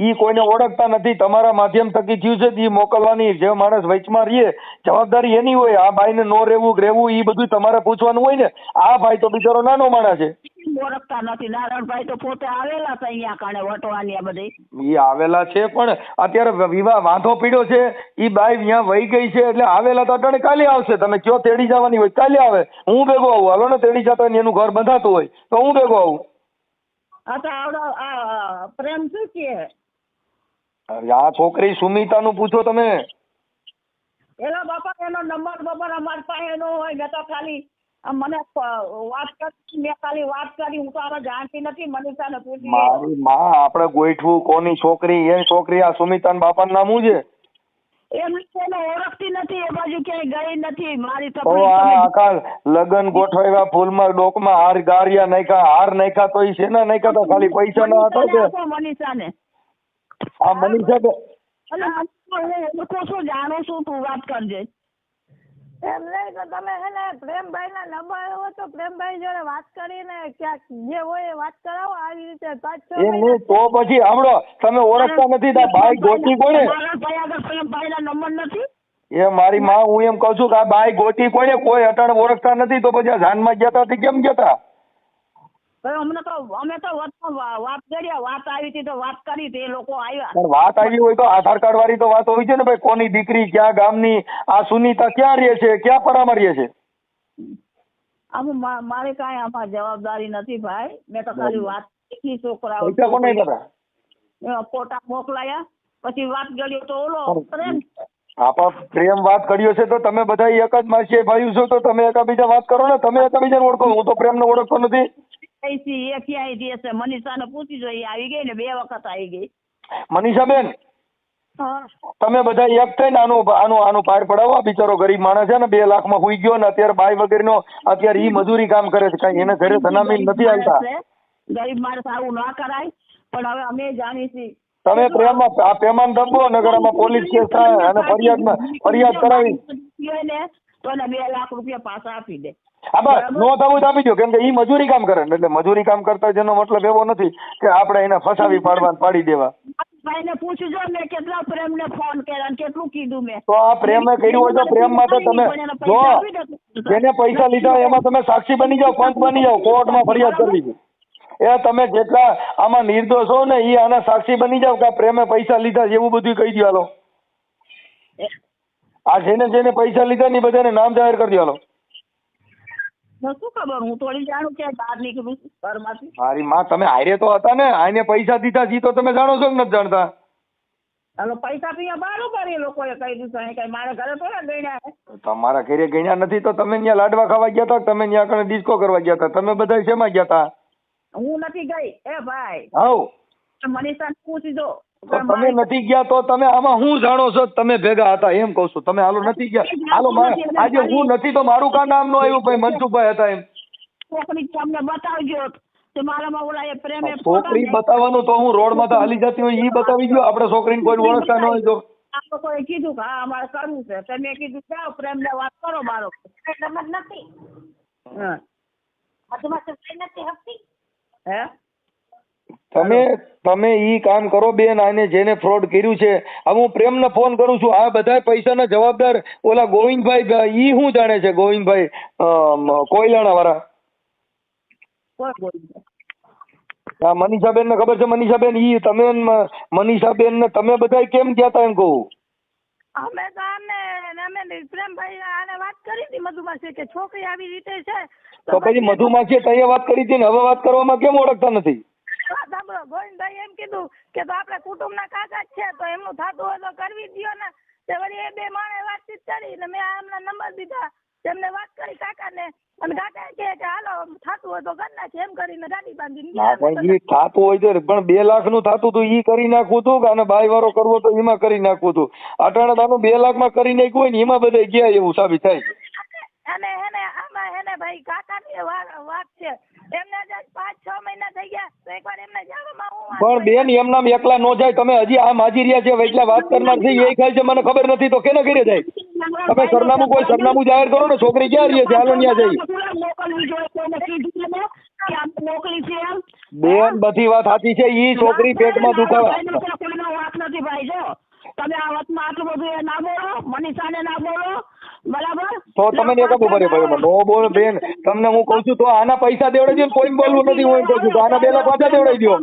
ઈ કોઈને ઓળખતા નથી. તમારા માધ્યમ થકી થયું છે. ઈ મોકલવાની જે માણસ વચમાં રહીએ જવાબદારી એની હોય. આ ભાઈને નો રહેવું ઈ બધું તમારે પૂછવાનું હોય ને. આ ભાઈ તો બિચારો નાનો માણસ છે. ઓળખતા નથી. નારાયણભાઈ તો પોતે આવેલા છે અહીંયા કાણે વટવાની આ બધી. ઈ આવેલા છે પણ અત્યારે વિવાહ વાંધો પીડ્યો છે. ઈ બાઈ ત્યાં વહી ગઈ છે એટલે આવેલા તો અટાણે કાલે આવશે. તમે કયો તેડી જવાની હોય કાલે આવે. હું ભેગો આવું. હાલો ને તેડી જતા હોય એનું ઘર બંધાતું હોય તો હું ભેગો આવું. પ્રેમ શું કે? આ છોકરી સુમિતા નું પૂછો તમે. એનો બાપા એનો નંબર અમારી પાસે નો હોય. મેં તો ખાલી મને વાત કરી. મેં ખાલી વાત કરી. હું તો આને જાણતી નથી. મનીષાને પૂછી. મારી માં આપણે ગોઠવું કોની છોકરી? એ છોકરી આ સુમિતા ના બાપા નામ શું છે? એને ઓળખતી નથી. એ બાજુ ક્યાંય ગઈ નથી. મારી તો આ આખા લગન ગોઠવાયા, ફૂલમાં ડોકમાં હાર ગારિયા નાખ્યા, હાર નાખ્યા તો ઈ શેના નાખ્યા તો ખાલી પૈસા ના હતા? મનીષાને આ મનીષા કે હું શું જાણું છું? તું વાત કરજે. એમ નહીં તો તમે હે ને પ્રેમભાઈ ના નંબર હોય તો પ્રેમભાઈ જોડે વાત કરીને ક્યાંક જે હોય એ વાત કરાવો. આવી રીતે 5-6 મહિના તો પછી સાંભળો, તમે ઓળખતા નથી તો બાઈ ગોતી કોને? પ્રેમભાઈ ના નંબર નથી. એ મારી માં હું એમ કઉ છું કે આ બાઈ ગોતી કોને? કોઈ અટાણે ઓળખતા નથી તો પછી જાનમાં ગયા હતા કેમ ગયા હતા? અમે તો વચમાં વાત કરી, વાત આવી હતી તો વાત કરી હતી, એ લોકો આવ્યા. પણ વાત આવી હોય તો આધાર કાર્ડ વાળી તો વાત હોય છે ને ભાઈ, કોની દીકરી, ક્યાં ગામની, આ સુનીતા ક્યાં રહે છે, ક્યાં પરામાં રહે છે? મારે કાંઈ આમાં જવાબદારી નથી ભાઈ. મેં તો ખાલી વાત કરી છોકરાઓ પૈસા કોને આપ્યા? ફોટા મોકલાયા, પછી વાત કરી તો ઓલો પ્રેમ વાત કર્યો છે તો તમે બધા એક જ માસી ભાઈ છો તો તમે એકાબીજા વાત કરો ને, તમે એકાબીજાને ઓળખો. હું તો પ્રેમને ઓળખતો નથી. એ ક્યાંય જશે? મનીષાને પૂછી જો, એ આવી ગઈ ને, 2 વખત આવી ગઈ. મનીષાબેન, તમે બધા એક થઈને આનું પાર પડાવો. બિચારો ગરીબ માણસ છે ને, 2 લાખમાં હુઈ ગયો ને, અત્યારે બાઈ વગરનો અત્યારે ઈ મજૂરી કામ કરે છે, કઈ એને ઘરે ધનામીલ નથી આવતા. ગરીબ માણસ આવું ના કરાય, પણ હવે અમે જાણી છીએ. તમે પ્રેમમાં આ પેમાન દબો, નગરમાં પોલીસ કેસ થાય અને ફરિયાદ કરાવી તો 2 લાખ રૂપિયા પાછા આપી દે. હા બસ, નો થવું તો આપી દો, કેમ કે ઈ મજૂરી કામ કરે એટલે મજૂરી કામ કરતા જેનો મતલબ એવો નથી કે આપણે એને ફસાવી પાડી દેવા. ભાઈને પૂછજો મેં કેટલા પ્રેમને ફોન કર્યા અને કેટલું કીધું મેં. તો આ પ્રેમે કર્યું હોય તો પ્રેમ માટે તમે જો જેને પૈસા લીધા એમાં તમે સાક્ષી બની જાઓ, પંચ બની જાઓ, કોર્ટમાં ફરિયાદ કરવી છે. એ તમે જેટલા આમાં નિર્દોષ હો ને એ આના સાક્ષી બની જાવ કે પ્રેમે પૈસા લીધા એવું બધું કહી દો. હાલો, આ જેને પૈસા લીધા ને બધાને નામ જાહેર કરી દો. હાલો, શું ખબર, હું થોડી જાણું કે બહાર નીકળું ઘરમાંથી. મારી માં, તમે હારે તો હતા ને, આને પૈસા દીધા જી તો તમે જાણો છો કે નથી જાણતા? હાલો, પૈસા તો બારું કરી લોકોએ કહી દીધું, કઈ મારા ઘરે થોડા ગણ્યા. તમારા ઘરે ગણ્યા નથી તો તમે ત્યાં લાડવા ખાવા ગયા હતા, તમે ત્યાં કણે ડિસ્કો કરવા ગયા હતા, તમે બધા શેમાં ગયા હતા? હું નથી ગઈ. એ ભાઈ, હાઉ મનીષાને પૂછી દો. તમે નથી ગયા તો તમે આમાં હું જાણો છો? તમે ભેગા હતા એમ કહું છું. તમે હાલો નથી ગયા. હાલો, આજે હું નથી તો મારું કા નામ નો આવ્યું? ભાઈ મનસુખભાઈ હતા એમ. છોકરી તમને બતાવજો તો મારામાં ઓલા એ પ્રેમે છોકરી બતાવવાનું તો હું રોડ માં તો હાલી જતી હોય ઈ બતાવી ગયો. આપણે છોકરીને કોઈ ઓળખતા ન હોય તો આ લોકોએ કીધું કે હા અમારે કરવું છે, તમે કીધું જાઓ પ્રેમને વાત કરો. મારો નંબર નથી. હા, નથી હપતી. હે, તમે ઈ કામ કરો બેન. આને જેને ફ્રોડ કર્યું છે, હવે હું પ્રેમને ફોન કરું છું. આ બધા પૈસાના જવાબદાર ઓલા ગોવિંદભાઈ, ઈ શું જાણે છે? ગોવિંદભાઈ કોયલાણા વાળા. હા, મનીષાબેન ને ખબર છે? મનીષાબેન ઈ તમે મનીષાબેન ને તમે બધા કેમ ગયા તા એમ કહું? અમે તો અમે પ્રેમભાઈ આને વાત કરી હતી મધુમાસી કે છોકરી આવી રીતે છે. તો પછી મધુમાસી તઈએ વાત કરી હતી ને હવે વાત કરવામાં કેમ ઓળખતા નથી? સાંભળો, ગોવિંદભાઈ એમ કીધું કે તો આપણે કુટુંબના કાકા જ છે તો એમનું થતું હોય તો કરવી દો ને. તે વળી એ 2 માણસે વાતચીત કરી ને મેં એમના નંબર દીધા, તેમને વાત કરી કાકાને, અને કાકા કહે કે હાલો થતું હોય તો કરી નાખે. એમ કરીને ગાડી બાંધીને ગયા. પણ ઈ થતું હોય તો પણ 2 લાખ નું થતું હતું ઈ કરી નાખવું હતું કે આને બાય વાળો કરવો તો એમાં કરી નાખવું હતું. અટાણે તાનું 2 લાખ માં કરી નાખ્યું હોય ને એમાં બધા ગયા એવું સાબિત થાય. અને આમાં ભાઈ કાકાની વાત છે. એમને 5-6 મહિના થઈ ગયા તો એકવાર એમને જવામાં હું પણ બેન એમ નામ એકલા નો જાય. તમે હજી આ માજી રહ્યા છે એટલા વાત કરનાર છે એ ખાય છે, મને ખબર નથી તો કેને ઘરે જાય? તમે સરનામું કોઈ સરનામું જાહેર કરો ને. છોકરી ક્યાં રહી છે? હાલો ત્યાં જઈ. બેન બધી વાત સાચી છે. ઈ છોકરી પેટમાં દુખાવા વાત નથી ભાઈ. જો તમે આ વાતમાં આટલું બધું ના બોલો, મનીષાને ના બોલો, બરાબર? તો તમે ને કબૂ બરાબર નો બોલ બેન. તમને હું કહું છું તો આના પૈસા દેવડાવી દો. કોઈ બોલવું નથી. હું એમ કહું છું તો આના 2 લાખ પાછા દેવડાવી દો.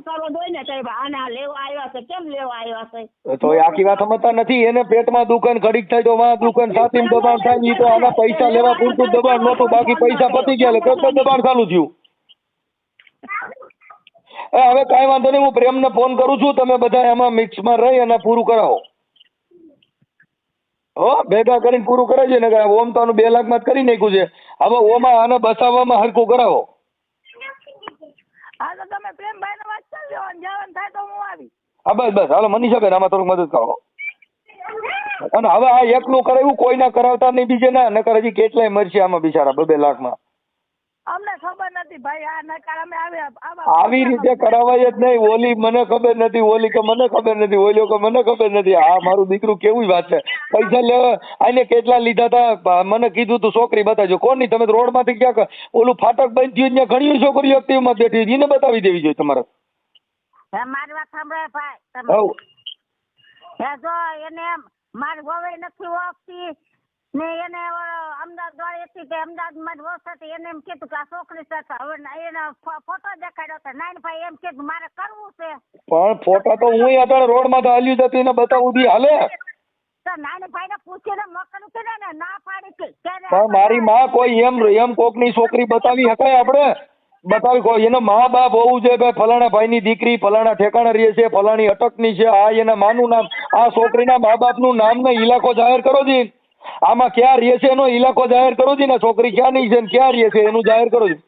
આના લેવા આવ્યા છે, કેમ લેવા આવ્યા છે? તો આખી વાત સમજતા નથી. એને પેટમાં દુકાન ઘડીક થાય તો વાં દુકાન છાતીમ દબાણ થાય. ઈ તો આના પૈસા લેવા પૂરતું દબાણ નહોતું, બાકી પૈસા પતી ગયા એટલે કેટલું દબાણ ચાલુ થયું. હવે કાંઈ વાંધો નહીં, હું પ્રેમને ફોન કરું છું. તમે બધા એમાં મિક્સમાં રહી અને પૂરું કરાવો. હો, ભેગા કરીને પૂરું કરાવજો ને. ઓમ તો આનું 2 લાખમાં જ કરી નાખ્યું છે. હવે ઓમાં આને બસાવવામાં હરખું કરાવો. હા તો તમે પ્રેમભાઈને વાત કરજો અને જવાનું થાય તો હું આવી. હા બસ હાલો મનીષાબેન આમાં થોડુંક મદદ કરો. અને હવે આ એકલું કરાવ્યું, કોઈના કરાવતા નહીં બીજે ના. નકર હજી કેટલાય મરશે આમાં બિચારા 2-2 લાખમાં. અમને ખબર નથી ભાઈ. આ નકાર અમે આવી રીતે કરાવાય જ નહીં. ઓલી મને ખબર નથી, ઓલી કે મને ખબર નથી, ઓલીઓ કે મને ખબર નથી. આ મારું દીકરું કેવું વાત છે. પૈસા લેવા આને કેટલા લીધા હતા મને કીધું તું છોકરી બતાવજો. કોની? તમે રોડ માંથી ક્યાંક ઓલું ફાટક બંધ થયું ત્યાં ઘણી છોકરીઓ એક્ટિવમાં બેઠી એને બતાવી દેવી જોઈએ તમારે. મારી વાત સાંભળે ભાઈ. જો એને મારી વવે નથી ઓળખતી ને એને અમદાવાદ વાળી હતી તે અમદાવાદમાં જ વસ હતી એને એમ કીધું કે આ છોકરી સાથે હવે એનો ફોટો દેખાડ્યો હતો નાનભાઈ એમ કીધું મારે કરવું છે પણ ફોટા તો હું અત્યારે રોડ માં તો હાલ્યું જતી ને બતાવું દી હાલે. તો નાનભાઈ ને પૂછીને મોકલું છે ને ના પાડી હતી પણ મારી માં કોઈ એમ કોકની છોકરી બતાવી શકાય આપણે? બતાવી કોઈ એનો મા બાપ હોવું છે કે ફલાણા ભાઈની દીકરી ફલાણા ઠેકાણે રહે છે ફલાણી અટકની છે આ એના માનું નામ આ છોકરીના મા બાપનું નામ ને ઇલાકો જાહેર કરો જી. આમાં ક્યાં રહે છે એનો ઇલાકો જાહેર કરો જી ને છોકરી ક્યાં ની છે ને ક્યાં રહે છે એનું જાહેર કરો જી.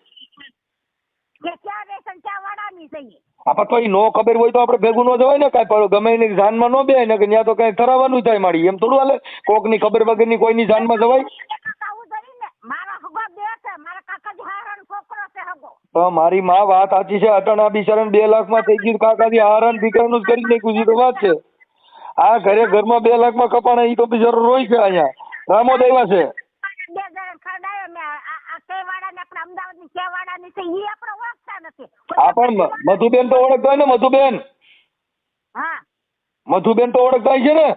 ક્યાં રહેશે ક્યાં વાડાની છે આપણે તો નો ખબર હોય તો આપણે ભેગું ન જવાય ને કાંઈ ગમે એની જાનમાં ન બેહાય ને કે ત્યાં તો કઈ ઠરાવવાનું થાય મારી એમ થોડું હાલે. કોકની ખબર વગરની કોઈની જાનમાં જવાય? તો મારી માં વાત સાચી છે. અટણા બિચારા 2 લાખમાં થઈ ગયું કાકાજી હારણ દીકરાનું જ કરી નાખ્યું છે તો વાત છે. આ ઘરમાં 2 લાખમાં કપાણા એ તો બિચારો રોય છે. અહીંયા રામો દેવા છે. આ પણ મધુબેન તો ઓળખતા હોય ને મધુબેન? મધુબેન તો ઓળખતા છે ને?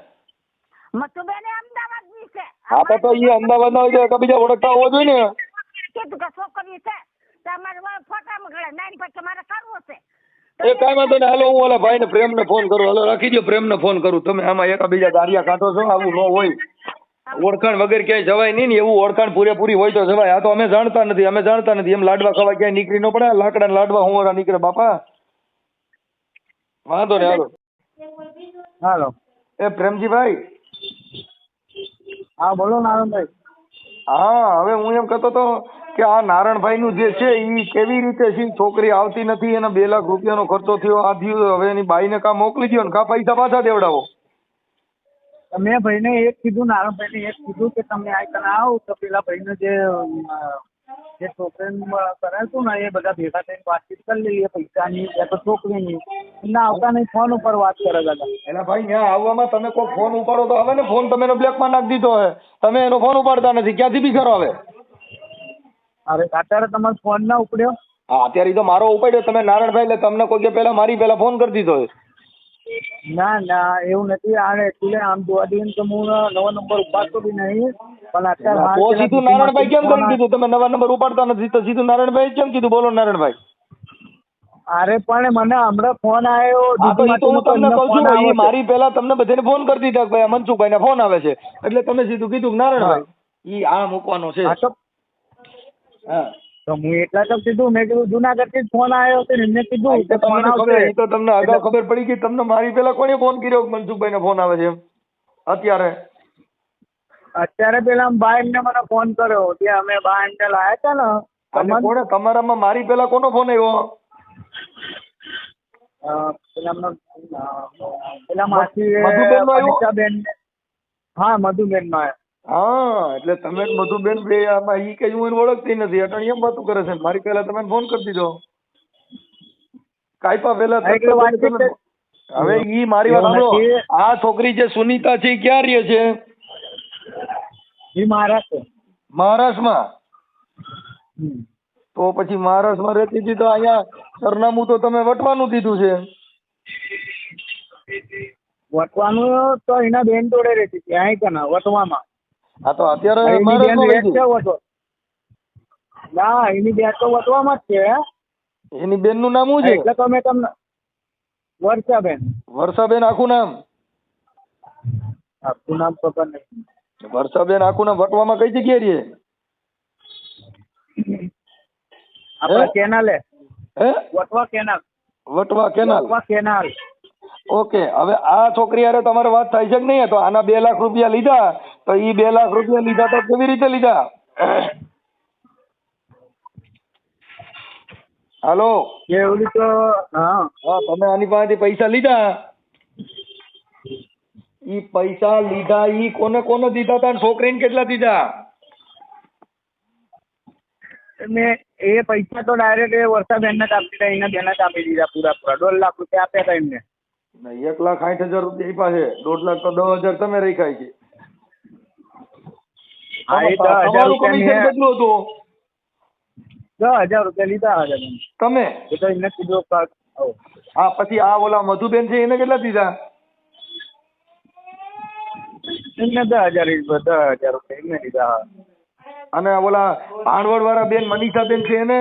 આપણે તો એ અમદાવાદ ના હોય તો બીજા ઓળખતા હોવો જોઈએ ને. એ કાંઈ વાંધો નહીં. હાલો હું ઓલા ભાઈ ને પ્રેમ ને ફોન કરું. હાલો રાખી દો પ્રેમ ને ફોન કરું. તમે આમાં એકબીજા ગારિયા કાઢો છો આવું ન હોય. ઓળખાણ વગર ક્યાંય જવાય નહીં ને. એવું ઓળખાણ પૂરેપૂરી હોય તો જવાય. આ તો અમે જાણતા નથી એમ લાડવા ખાવા ક્યાંય નીકળી ન પડે. લાકડા લાડવા હું નીકળે બાપા. વાંધો ને હાલો. હાલો એ પ્રેમજીભાઈ. હા બોલો નારાયણભાઈ. હા હવે હું એમ કહેતો હતો કે આ નારાયણભાઈ નું જે છે એ કેવી રીતે છે? છોકરી આવતી નથી એને 2 લાખ રૂપિયાનો ખર્ચો થયો આ થયું. હવે એની બાઈને કા મોકલી દો ને કા પૈસા પાછા દેવડાવો. મેં ભાઈને એક કીધું નારાયણભાઈને એક કીધું કે તમે આ કને આવો તો પેલા ભાઈને જે છોકરીનું કરાયું ને એ બધા ભેગા થઈને વાતચીત કરી લઈએ પૈસાની યા તો છોકરીની. ના આવતા નહીં ફોન ઉપર વાત કરે દાદા. એના ભાઈ ત્યાં આવવામાં તમે કોઈ ફોન ઉપાડો તો આવે ને. ફોન તમે એનો બ્લેકમાં નાખી દીધો હે. તમે એનો ફોન ઉપાડતા નથી. ક્યાંથી બી કરો હવે? અરે અત્યારે તમારો ફોન ના ઉપડ્યો? હા અત્યારે તો મારો ઉપાડ્યો. તમે નારાયણભાઈ એટલે તમને કોઈ પેલા મારી પેલા ફોન કરી દીધો. ના એવું નથી. આને એકચ્યુઅલી આમ જોવા જઈએ તો હું નવો નંબર ઉપાડતો બી નહીં પણ અત્યારે તો સીધું નારાયણભાઈ કેમ કરી દીધું? તમે નવા નંબર ઉપાડતા નથી તો સીધું નારાયણભાઈ કેમ કીધું? બોલો નારાયણભાઈ. અરે પણ મને હમણાં ફોન આવ્યો. હું તમને કહું છું એ મારી પેલા તમને બધાને ફોન કરી દીધા કે ભાઈ મનસુખભાઈ ના ફોન આવે છે એટલે તમે સીધું કીધું નારાયણભાઈ ઈ આ મૂકવાનો છે. હા તો હું એટલા તો કીધું. મેં કીધું જુનાગઢ થી ફોન આવ્યો હતો એમને કીધું કે ફોન આવશે. એ તો તમને અગાઉ ખબર પડી ગઈ. તમને મારી પેલા કોણે ફોન કર્યો મનસુખભાઈ ને ફોન આવે છે એમ? અત્યારે પેલા ભાઈ એમને મને ફોન કર્યો ત્યાં અમે બા એમને લાયા હતા ને. કોને તમારામાં મારી પેલા કોનો ફોન આવ્યો? પેલા માસી હા મધુબેન નો. હા એટલે તમે મધુબેન બે આમાં ઈ કઈ હું ઓળખતી નથી. અટણી એમ વાતું કરે છે. મારી પેલા તમે ફોન કરી દીધો કાઈપા પેલા. હવે ઈ મારી વાત સાંભળો. આ છોકરી જે સુનીતા છે ક્યાં રહે છે? મહારાષ્ટ્રમાં. તો પછી મહારાષ્ટ્રમાં રહેતી હતી તો અહીંયા સરનામું તો તમે વટવાનું દીધું છે. વટવાનું તો એના બેન જોડે રહેતી હતી અહીં કના વટવામાં. હા તો અત્યારે ના એની બેન તો વટવામાં જ છે. એની બેન નું નામ શું છે? એટલે તો મેં તમને વર્ષાબેન. વર્ષાબેન આખું નામ? આખું નામ ખબર નહીં. વર્ષાબેન આખું નામ વટવામાં કઈ જગ્યાએ રહે? આપણા કેનાલે. હે Vatva canal. Vatva canal. Vatva canal. Okay હવે આ છોકરી હારે તમારે વાત થાય છે કે નહીં? તો આના 2 લાખ રૂપિયા લીધા તો ઈ 2 લાખ રૂપિયા લીધા તો કેવી રીતે લીધા? હાલો એવું તો હા તમે આની પાસેથી પૈસા લીધા. ઈ પૈસા લીધા ઈ કોને કોને દીધા હતા? છોકરીને કેટલા દીધા? મેં એ પૈસા તો ડાયરેક્ટ વર્ષાબેન ને જ આપી દીધા. એના બેન જ આપી દીધા પૂરા 2.5 લાખ રૂપિયા આપ્યા હતા એમને. 1,60,000 રૂપિયા એ પાસે 1.5 લાખ તો 10,000 તમે રાખ્યા છે. હા એ 10,000 રૂપિયા કેટલું હતું? 10,000 રૂપિયા લીધા હતા તમે. એ તો એમને કીધું. હા પછી આ ઓલા મધુબેન છે એને કેટલા દીધા? એમને 10,000 રૂપિયા એમને દીધા. અને ઓલા ભાણવડ વાળા બેન મનીષાબેન છે એને?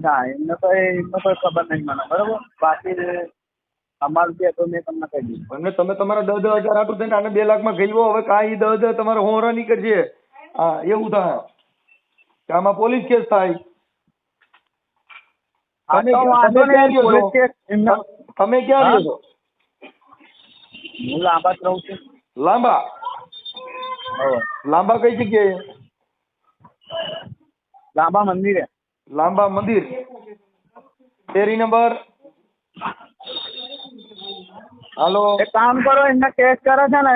ના એમને તો ખબર નહીં મને, બરોબર. બાકી અમારું છે તો મેં તમને કહી દીધું. અને તમે તમારા 10,000 આટલું થઈને આને 2 લાખમાં ગયેલો, હવે કાંઈ 10,000 તમારે હોરા નીકળશે. હા એવું થાય કે આમાં પોલીસ કેસ થાય. તમે ક્યાં રહ્યો છો? તમે ક્યાં રહ્યો છો? હું લાંબા જ રહું છું. લાંબા? લાંબા કઈ જગ્યાએ? લાંબા મંદિરે. લાંબા મંદિર, શેરી નંબર? હાલો, એક કામ કરો, એમને કેસ કરે છે ને